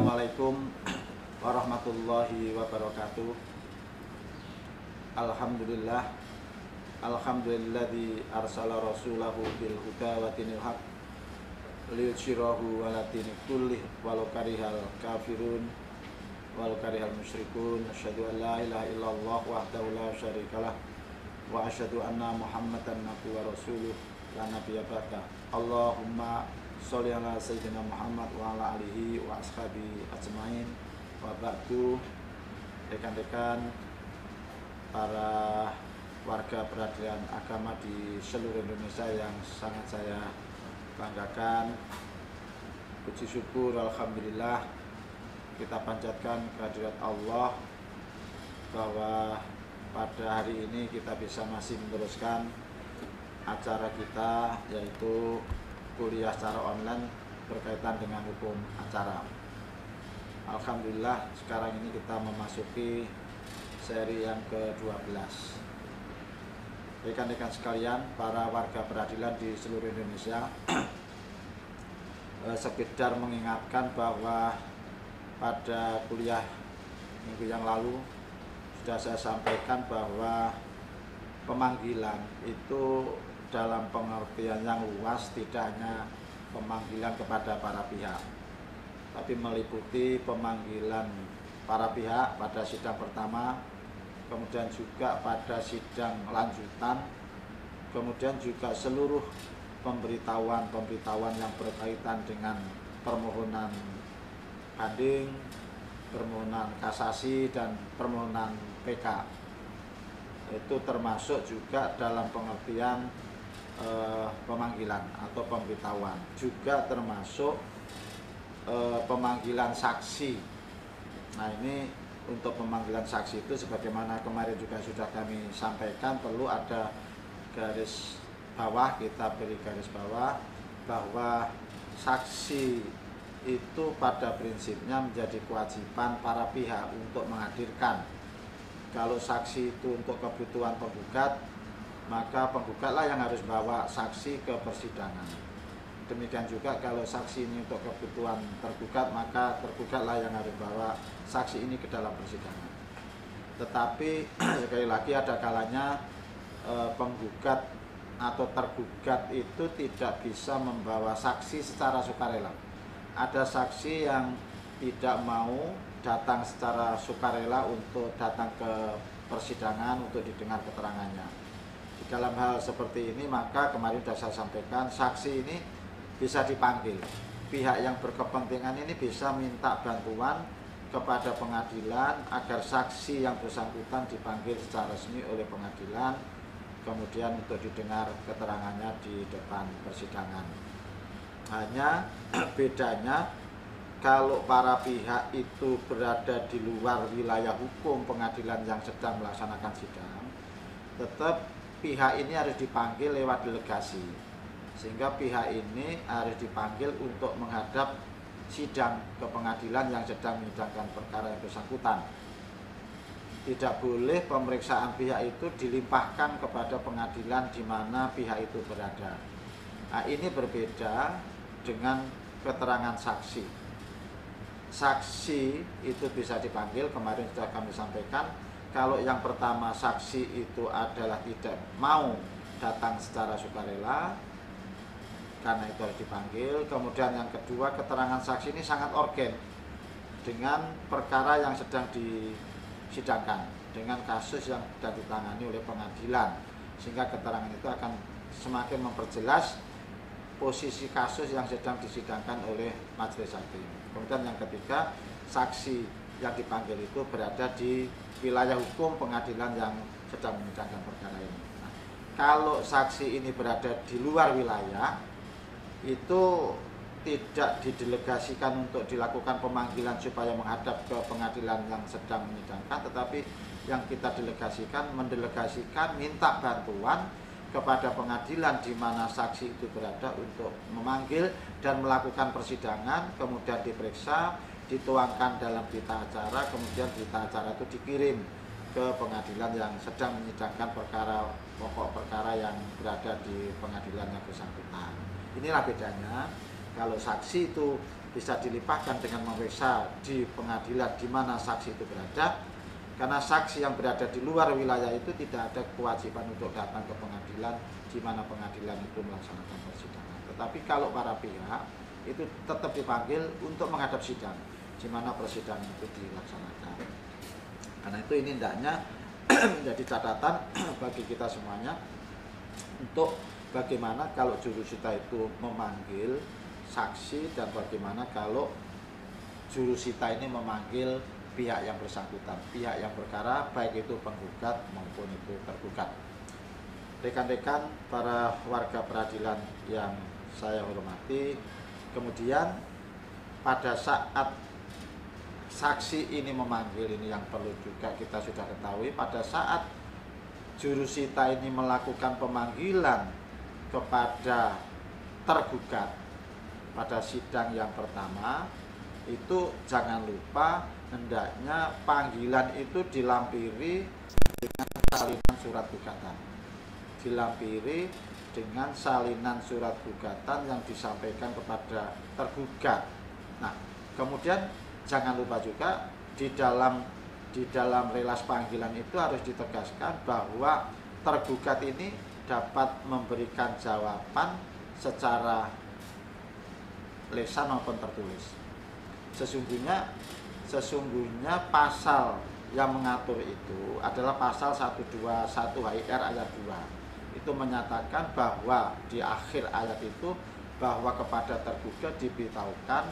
Assalamualaikum warahmatullahi wabarakatuh. Alhamdulillah, alhamdulilladzi arsala rasulahu bil huda wa dinil haq liyudhhirahu 'ala dini kullih walau karihal kafirun walau karihal musyrikun. Asyhadu an la ilaha illallah wahdahu la syarikalah wa asyhadu anna Muhammadan abduhu wa rasuluh la nabiyya ba'da. Allahumma sholli ala sayyidina Muhammad wa ala alihi wa ashabihi ajmain. Wa ba'du, rekan-rekan para warga peradilan agama di seluruh Indonesia yang sangat saya banggakan. Puji syukur alhamdulillah kita panjatkan kehadirat Allah bahwa pada hari ini kita bisa masih meneruskan acara kita, yaitu kuliah secara online berkaitan dengan hukum acara. Alhamdulillah sekarang ini kita memasuki seri yang ke-12. Rekan-rekan sekalian, para warga peradilan di seluruh Indonesia, sekedar mengingatkan bahwa pada kuliah minggu yang lalu sudah saya sampaikan bahwa pemanggilan itu dalam pengertian yang luas tidak hanya pemanggilan kepada para pihak, tapi meliputi pemanggilan para pihak pada sidang pertama, kemudian juga pada sidang lanjutan, kemudian juga seluruh pemberitahuan yang berkaitan dengan permohonan banding, permohonan kasasi, dan permohonan PK. Itu termasuk juga dalam pengertian pemanggilan atau pemberitahuan, juga termasuk pemanggilan saksi. Nah, ini untuk pemanggilan saksi itu sebagaimana kemarin juga sudah kami sampaikan, perlu ada garis bawah, kita beri garis bawah bahwa saksi itu pada prinsipnya menjadi kewajiban para pihak untuk menghadirkan. Kalau saksi itu untuk kebutuhan penggugat, maka penggugatlah yang harus bawa saksi ke persidangan. Demikian juga kalau saksi ini untuk kebutuhan tergugat, maka tergugatlah yang harus bawa saksi ini ke dalam persidangan. Tetapi sekali lagi ada kalanya penggugat atau tergugat itu tidak bisa membawa saksi secara sukarela. Ada saksi yang tidak mau datang secara sukarela untuk datang ke persidangan untuk didengar keterangannya. Di dalam hal seperti ini, maka kemarin sudah saya sampaikan, saksi ini bisa dipanggil. Pihak yang berkepentingan ini bisa minta bantuan kepada pengadilan agar saksi yang bersangkutan dipanggil secara resmi oleh pengadilan, kemudian untuk didengar keterangannya di depan persidangan. Hanya bedanya kalau para pihak itu berada di luar wilayah hukum pengadilan yang sedang melaksanakan sidang, tetap pihak ini harus dipanggil lewat delegasi, sehingga pihak ini harus dipanggil untuk menghadap sidang ke pengadilan yang sedang menyidangkan perkara yang bersangkutan. Tidak boleh pemeriksaan pihak itu dilimpahkan kepada pengadilan di mana pihak itu berada. Nah, ini berbeda dengan keterangan saksi. Saksi itu bisa dipanggil, kemarin sudah kami sampaikan. Kalau yang pertama, saksi itu adalah tidak mau datang secara sukarela, karena itu harus dipanggil. Kemudian yang kedua, keterangan saksi ini sangat urgen dengan perkara yang sedang disidangkan, dengan kasus yang sedang ditangani oleh pengadilan, sehingga keterangan itu akan semakin memperjelas posisi kasus yang sedang disidangkan oleh majelis hakim. Kemudian yang ketiga, saksi yang dipanggil itu berada di wilayah hukum pengadilan yang sedang menyidangkan perkara ini. Nah, kalau saksi ini berada di luar wilayah, itu tidak didelegasikan untuk dilakukan pemanggilan supaya menghadap ke pengadilan yang sedang menyidangkan, tetapi yang kita mendelegasikan minta bantuan kepada pengadilan di mana saksi itu berada untuk memanggil dan melakukan persidangan, kemudian diperiksa, dituangkan dalam berita acara, kemudian berita acara itu dikirim ke pengadilan yang sedang menyidangkan pokok perkara yang berada di pengadilan yang bersangkutan. Inilah bedanya. Kalau saksi itu bisa dilimpahkan dengan memeriksa di pengadilan di mana saksi itu berada, karena saksi yang berada di luar wilayah itu tidak ada kewajiban untuk datang ke pengadilan di mana pengadilan itu melaksanakan persidangan. Tetapi kalau para pihak itu tetap dipanggil untuk menghadap sidang di mana persidangan itu dilaksanakan. Karena itu ini hendaknya menjadi catatan bagi kita semuanya untuk bagaimana kalau jurusita itu memanggil saksi dan bagaimana kalau jurusita ini memanggil pihak yang bersangkutan, pihak yang berkara, baik itu penggugat maupun itu tergugat. Rekan-rekan para warga peradilan yang saya hormati, kemudian pada saat saksi ini memanggil, ini yang perlu juga kita sudah ketahui, pada saat jurusita ini melakukan pemanggilan kepada tergugat pada sidang yang pertama, itu jangan lupa hendaknya panggilan itu dilampiri dengan salinan surat gugatan. Dilampiri dengan salinan surat gugatan yang disampaikan kepada tergugat. Nah, kemudian jangan lupa juga di dalam relas panggilan itu harus ditegaskan bahwa tergugat ini dapat memberikan jawaban secara lisan maupun tertulis. Sesungguhnya pasal yang mengatur itu adalah pasal 121 HIR ayat 2. Itu menyatakan bahwa di akhir ayat itu bahwa kepada tergugat diberitahukan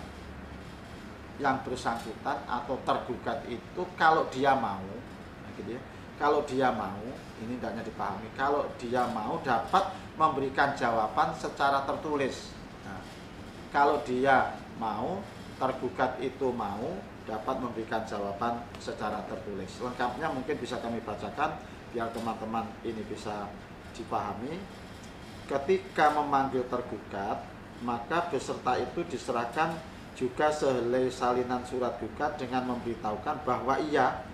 yang bersangkutan atau tergugat itu kalau dia mau, gitu ya, kalau dia mau, ini hendaknya dipahami, kalau dia mau dapat memberikan jawaban secara tertulis. Nah, kalau dia mau, tergugat itu mau dapat memberikan jawaban secara tertulis. Lengkapnya mungkin bisa kami bacakan biar teman-teman ini bisa dipahami. Ketika memanggil tergugat, maka peserta itu diserahkan juga sehelai salinan surat gugat dengan memberitahukan bahwa ia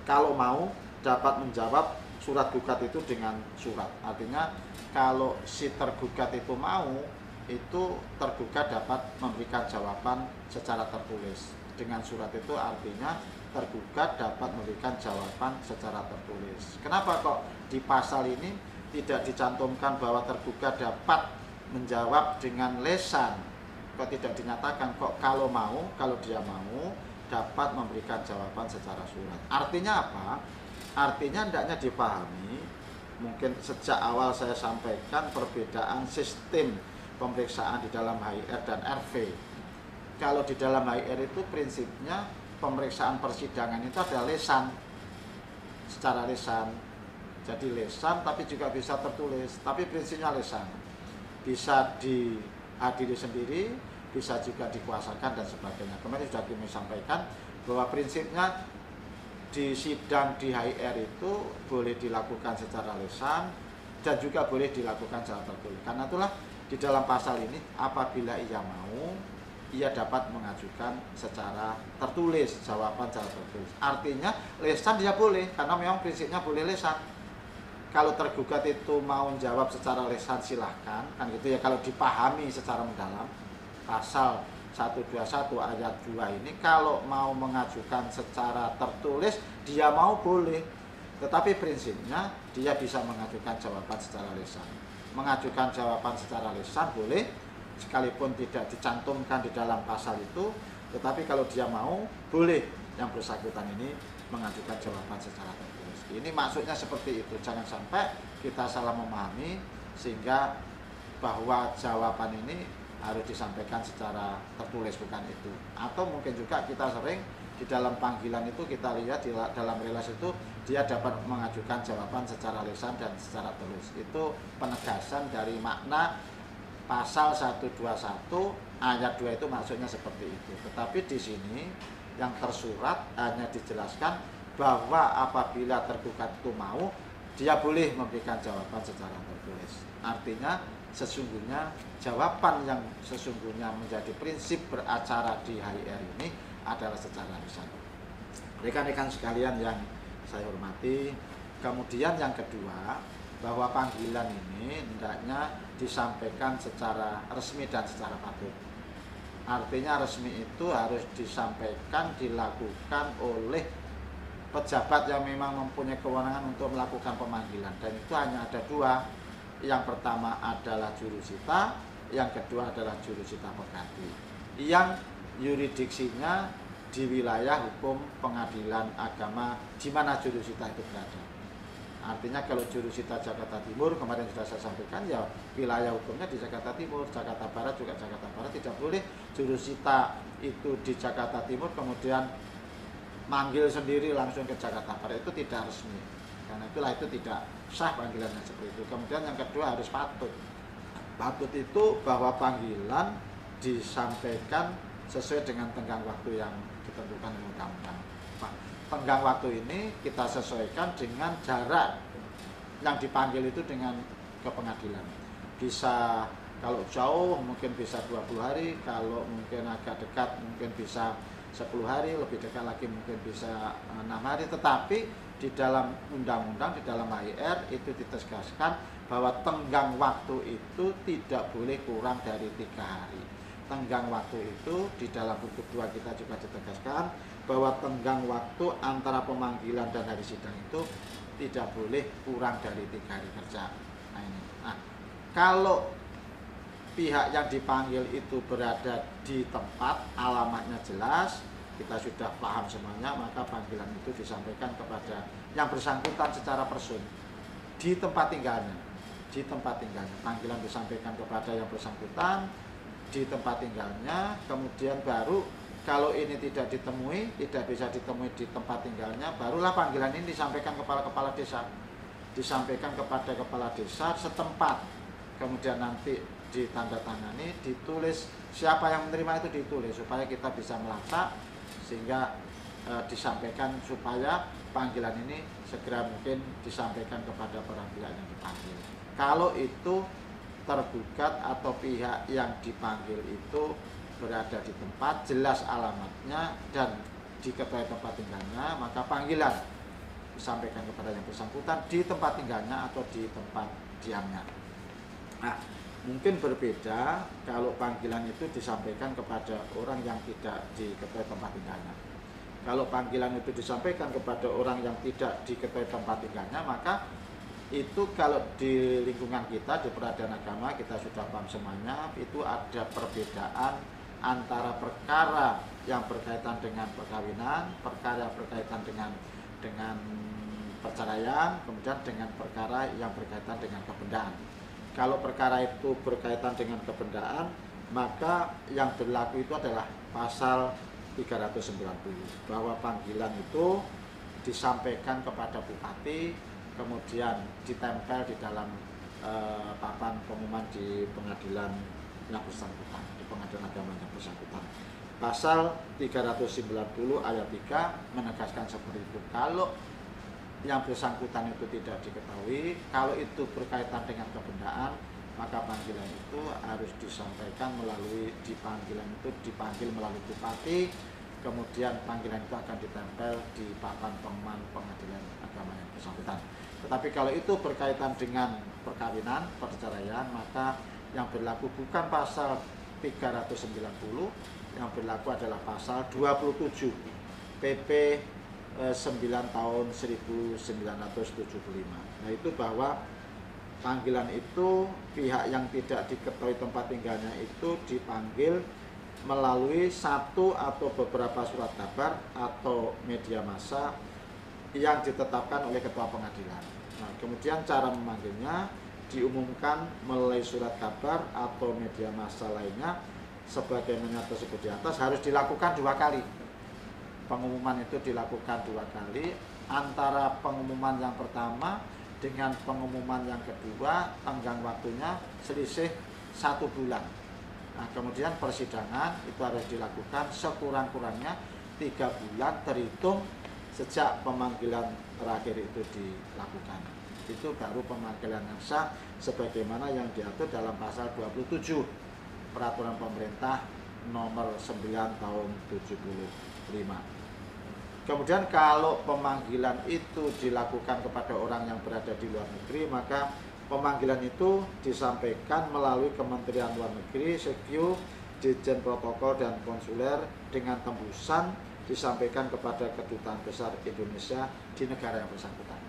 kalau mau dapat menjawab surat gugat itu dengan surat. Artinya kalau si tergugat itu mau, itu tergugat dapat memberikan jawaban secara tertulis. Dengan surat itu artinya tergugat dapat memberikan jawaban secara tertulis. Kenapa kok di pasal ini tidak dicantumkan bahwa tergugat dapat menjawab dengan lisan? Kok tidak dinyatakan kok kalau dia mau dapat memberikan jawaban secara surat? Artinya apa? Artinya hendaknya dipahami, mungkin sejak awal saya sampaikan perbedaan sistem pemeriksaan di dalam HIR dan RV. Kalau di dalam HIR itu prinsipnya pemeriksaan persidangan itu ada lisan, secara lisan. Jadi lisan tapi juga bisa tertulis, tapi prinsipnya lisan. Bisa dihadiri sendiri, bisa juga dikuasakan dan sebagainya. Kemarin sudah kami sampaikan bahwa prinsipnya di sidang di HIR itu boleh dilakukan secara lisan dan juga boleh dilakukan secara tertulis. Karena itulah di dalam pasal ini apabila ia mau, ia dapat mengajukan secara tertulis, jawaban secara tertulis. Artinya lisan dia boleh, karena memang prinsipnya boleh lisan. Kalau tergugat itu mau jawab secara lisan silahkan, kan gitu ya, kalau dipahami secara mendalam. Pasal 121 ayat 2 ini kalau mau mengajukan secara tertulis, dia mau boleh. Tetapi prinsipnya dia bisa mengajukan jawaban secara lisan. Mengajukan jawaban secara lisan boleh, sekalipun tidak dicantumkan di dalam pasal itu, tetapi kalau dia mau, boleh yang bersangkutan ini mengajukan jawaban secara tertulis. Ini maksudnya seperti itu, jangan sampai kita salah memahami sehingga bahwa jawaban ini harus disampaikan secara tertulis, bukan itu. Atau mungkin juga kita sering di dalam panggilan itu kita lihat di dalam relas itu dia dapat mengajukan jawaban secara lisan dan secara tulis. Itu penegasan dari makna pasal 121 ayat 2 itu maksudnya seperti itu. Tetapi di sini yang tersurat hanya dijelaskan bahwa apabila tergugat itu mau, dia boleh memberikan jawaban secara tertulis. Artinya sesungguhnya jawaban yang sesungguhnya menjadi prinsip beracara di HIR ini adalah secara lisan. Rekan-rekan sekalian yang saya hormati, kemudian yang kedua, bahwa panggilan ini hendaknya disampaikan secara resmi dan secara patut. Artinya resmi itu harus disampaikan, dilakukan oleh pejabat yang memang mempunyai kewenangan untuk melakukan pemanggilan. Dan itu hanya ada dua. Yang pertama adalah jurusita, yang kedua adalah jurusita pengganti, yang yurisdiksinya di wilayah hukum pengadilan agama di mana jurusita itu berada. Artinya kalau jurusita Jakarta Timur, kemarin sudah saya sampaikan, ya wilayah hukumnya di Jakarta Timur, Jakarta Barat juga Jakarta Barat. Tidak boleh jurusita itu di Jakarta Timur kemudian manggil sendiri langsung ke Jakarta Barat, itu tidak resmi. Karena itulah itu tidak sah panggilannya seperti itu. Kemudian yang kedua harus patut. Patut itu bahwa panggilan disampaikan sesuai dengan tenggang waktu yang ditentukan oleh undang-undang. Tenggang waktu ini kita sesuaikan dengan jarak yang dipanggil itu dengan ke pengadilan. Bisa kalau jauh mungkin bisa 20 hari, kalau mungkin agak dekat mungkin bisa 10 hari, lebih dekat lagi mungkin bisa 6 hari. Tetapi di dalam undang-undang, di dalam HIR itu ditegaskan bahwa tenggang waktu itu tidak boleh kurang dari 3 hari. Tenggang waktu itu di dalam buku 2 kita juga ditegaskan bahwa tenggang waktu antara pemanggilan dan hari sidang itu tidak boleh kurang dari 3 hari kerja. Nah, ini. Nah, kalau pihak yang dipanggil itu berada di tempat, alamatnya jelas, kita sudah paham semuanya, maka panggilan itu disampaikan kepada yang bersangkutan secara person di tempat tinggalnya. Di tempat tinggalnya, panggilan disampaikan kepada yang bersangkutan di tempat tinggalnya, kemudian baru kalau ini tidak ditemui, tidak bisa ditemui di tempat tinggalnya, barulah panggilan ini disampaikan kepada kepala desa, disampaikan kepada kepala desa setempat, kemudian nanti ditandatangani, ditulis, siapa yang menerima itu ditulis supaya kita bisa melacak, sehingga disampaikan supaya panggilan ini segera mungkin disampaikan kepada para pihak yang dipanggil. Kalau itu tergugat atau pihak yang dipanggil itu berada di tempat, jelas alamatnya dan diketahui tempat tinggalnya, maka panggilan disampaikan kepada yang bersangkutan di tempat tinggalnya atau di tempat diamnya. Nah, mungkin berbeda kalau panggilan itu disampaikan kepada orang yang tidak diketahui tempat tinggalnya. Kalau panggilan itu disampaikan kepada orang yang tidak diketahui tempat tinggalnya, maka itu kalau di lingkungan kita, di peradilan agama, kita sudah paham semuanya, itu ada perbedaan antara perkara yang berkaitan dengan perkawinan, perkara yang berkaitan dengan perceraian, kemudian dengan perkara yang berkaitan dengan kebendaan. Kalau perkara itu berkaitan dengan kebendaan, maka yang berlaku itu adalah pasal 390, bahwa panggilan itu disampaikan kepada bupati, kemudian ditempel di dalam papan pengumuman di pengadilan yang bersangkutan, di pengadilan agama yang bersangkutan. Pasal 390 ayat 3 menegaskan seperti itu. Kalau yang bersangkutan itu tidak diketahui, kalau itu berkaitan dengan kebendaan, maka panggilan itu harus disampaikan melalui dipanggil melalui bupati, kemudian panggilan itu akan ditempel di papan pengumuman pengadilan agama yang bersangkutan. Tetapi kalau itu berkaitan dengan perkawinan, perceraian, maka yang berlaku bukan pasal 390, yang berlaku adalah pasal 27 PP 9 tahun 1975. Nah, itu bahwa panggilan itu pihak yang tidak diketahui tempat tinggalnya itu dipanggil melalui satu atau beberapa surat kabar atau media massa yang ditetapkan oleh ketua pengadilan. Nah, kemudian cara memanggilnya diumumkan melalui surat kabar atau media massa lainnya sebagaimana tersebut di atas, harus dilakukan 2 kali. Pengumuman itu dilakukan 2 kali, antara pengumuman yang pertama dengan pengumuman yang kedua tenggang waktunya selisih 1 bulan. Nah, kemudian persidangan itu harus dilakukan sekurang-kurangnya 3 bulan terhitung sejak pemanggilan terakhir itu dilakukan. Itu baru pemanggilan yang sah sebagaimana yang diatur dalam pasal 27 Peraturan Pemerintah nomor 9 tahun 75. Kemudian kalau pemanggilan itu dilakukan kepada orang yang berada di luar negeri, maka pemanggilan itu disampaikan melalui Kementerian Luar Negeri, Sekyu, Ditjen Protokol dan Konsuler dengan tembusan disampaikan kepada Kedutaan Besar Indonesia di negara yang bersangkutan.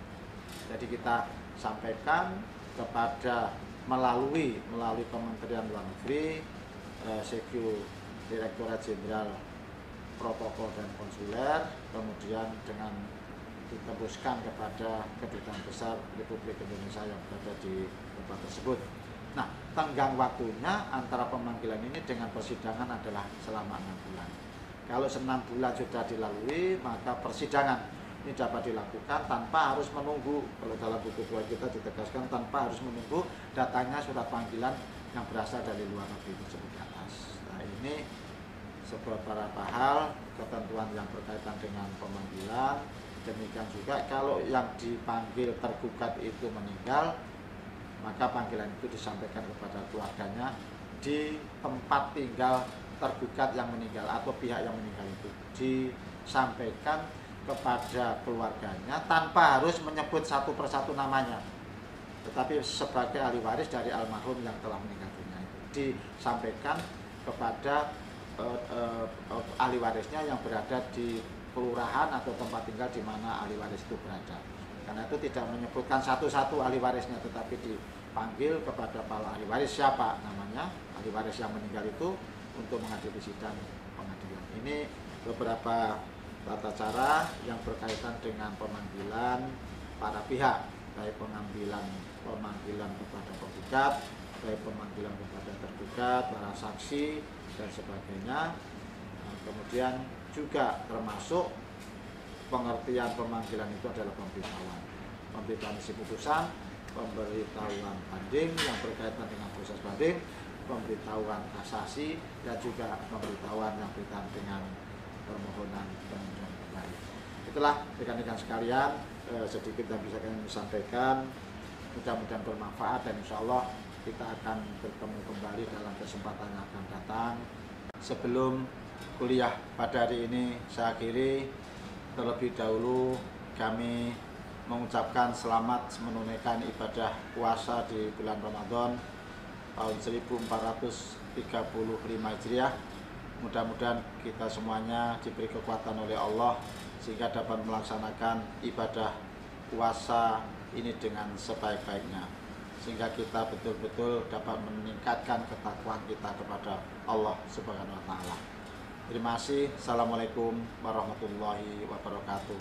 Jadi kita sampaikan kepada melalui Kementerian Luar Negeri, Sekju Direktorat Jenderal Protokol dan Konsuler, kemudian dengan ditembuskan kepada Kedutaan Besar Republik Indonesia yang berada di tempat tersebut. Nah, tenggang waktunya antara pemanggilan ini dengan persidangan adalah selama 6 bulan. Kalau 6 bulan sudah dilalui, maka persidangan ini dapat dilakukan tanpa harus menunggu. Kalau dalam buku 2 kita ditegaskan tanpa harus menunggu datangnya surat panggilan yang berasal dari luar negeri tersebut di atas. Nah, ini beberapa hal ketentuan yang berkaitan dengan pemanggilan. Demikian juga kalau yang dipanggil tergugat itu meninggal, maka panggilan itu disampaikan kepada keluarganya di tempat tinggal tergugat yang meninggal atau pihak yang meninggal itu disampaikan kepada keluarganya tanpa harus menyebut satu persatu namanya, tetapi sebagai ahli waris dari almarhum yang telah meninggal dunia itu disampaikan kepada ahli warisnya yang berada di kelurahan atau tempat tinggal di mana ahli waris itu berada. Karena itu tidak menyebutkan satu-satu ahli warisnya, tetapi dipanggil kepada para ahli waris siapa namanya, ahli waris yang meninggal itu untuk menghadiri sidang pengadilan. Ini beberapa tata cara yang berkaitan dengan pemanggilan para pihak, baik pemanggilan kepada penggugat, baik pemanggilan kepada tergugat, para saksi dan sebagainya. Nah, kemudian juga termasuk pengertian pemanggilan itu adalah pemberitahuan isi putusan, pemberitahuan banding yang berkaitan dengan proses banding, pemberitahuan kasasi, dan juga pemberitahuan yang berkaitan dengan permohonan peninjauan kembali. Itulah rekan-rekan sekalian, sedikit yang bisa kami sampaikan. Mudah-mudahan bermanfaat dan insya Allah kita akan bertemu kembali dalam kesempatan yang akan datang. Sebelum kuliah pada hari ini saya akhiri, terlebih dahulu kami mengucapkan selamat menunaikan ibadah puasa di bulan Ramadan tahun 1435 Hijriah. Mudah-mudahan kita semuanya diberi kekuatan oleh Allah sehingga dapat melaksanakan ibadah puasa ini dengan sebaik-baiknya, sehingga kita betul-betul dapat meningkatkan ketakwaan kita kepada Allah Subhanahu wa taala. Terima kasih. Assalamualaikum warahmatullahi wabarakatuh.